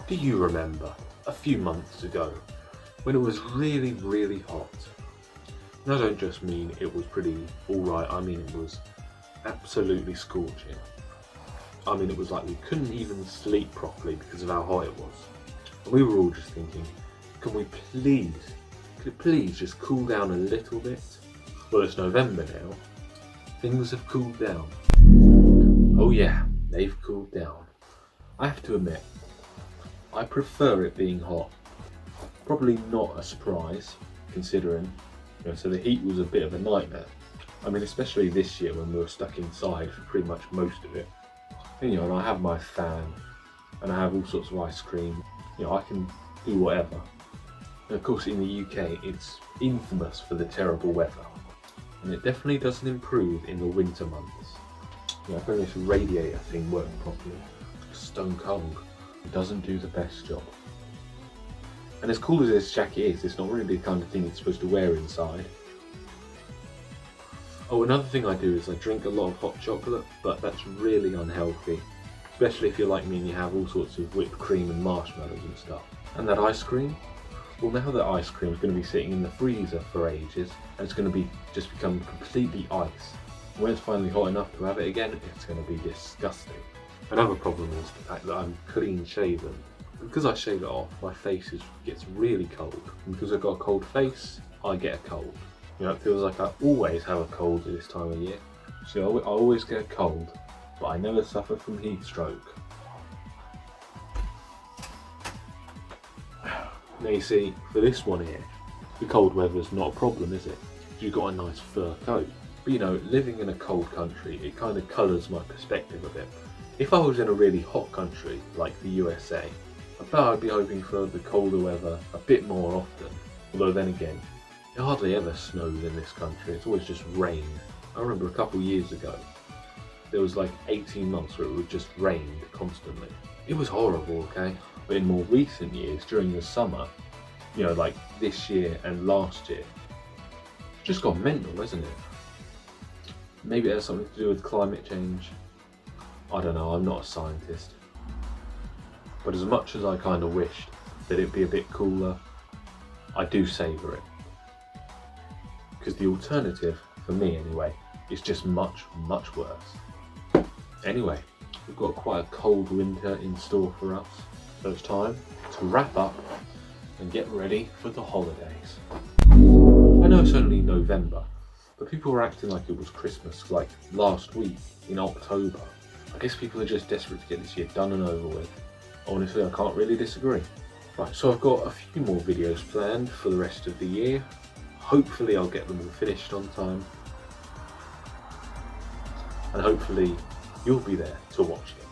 Do you remember a few months ago when it was really hot? And I don't just mean it was pretty alright, I mean it was absolutely scorching. I mean it was like we couldn't even sleep properly because of how hot it was. And we were all just thinking, could it please just cool down a little bit? Well, it's November now. Things have cooled down. Oh yeah, they've cooled down. I have to admit, I prefer it being hot. Probably not a surprise, considering, so the heat was a bit of a nightmare. I mean, especially this year when we were stuck inside for pretty much most of it. And, and I have my fan, and I have all sorts of ice cream. I can do whatever. And of course, in the UK, it's infamous for the terrible weather. And it definitely doesn't improve in the winter months. If this radiator thing worked properly, stone cold. It doesn't do the best job. And as cool as this jacket is, it's not really the kind of thing you're supposed to wear inside. Oh, another thing I do is I drink a lot of hot chocolate, but that's really unhealthy. Especially if you're like me and you have all sorts of whipped cream and marshmallows and stuff. And that ice cream? Well, now that ice cream is going to be sitting in the freezer for ages, and it's going to just become completely ice. When it's finally hot enough to have it again, it's going to be disgusting. Another problem is the fact that I'm clean shaven. Because I shave it off, my face gets really cold. And because I've got a cold face, I get a cold. It feels like I always have a cold at this time of year. So I always get a cold, but I never suffer from heat stroke. Now you see, for this one here, the cold weather's not a problem, is it? You've got a nice fur coat. But living in a cold country, it kind of colours my perspective a bit. If I was in a really hot country, like the USA, I bet I'd be hoping for the colder weather a bit more often. Although then again, it hardly ever snows in this country, it's always just rain. I remember a couple years ago, there was like 18 months where it would just rain constantly. It was horrible, okay? But in more recent years, during the summer, like this year and last year, it's just got mental, hasn't it? Maybe it has something to do with climate change. I don't know, I'm not a scientist. But as much as I kind of wished that it'd be a bit cooler, I do savour it. Because the alternative, for me anyway, is just much worse. Anyway, we've got quite a cold winter in store for us. So it's time to wrap up and get ready for the holidays. I know it's only November, but people were acting like it was Christmas like last week in October. I guess people are just desperate to get this year done and over with. Honestly, I can't really disagree. Right, so I've got a few more videos planned for the rest of the year. Hopefully I'll get them all finished on time. And hopefully you'll be there to watch them.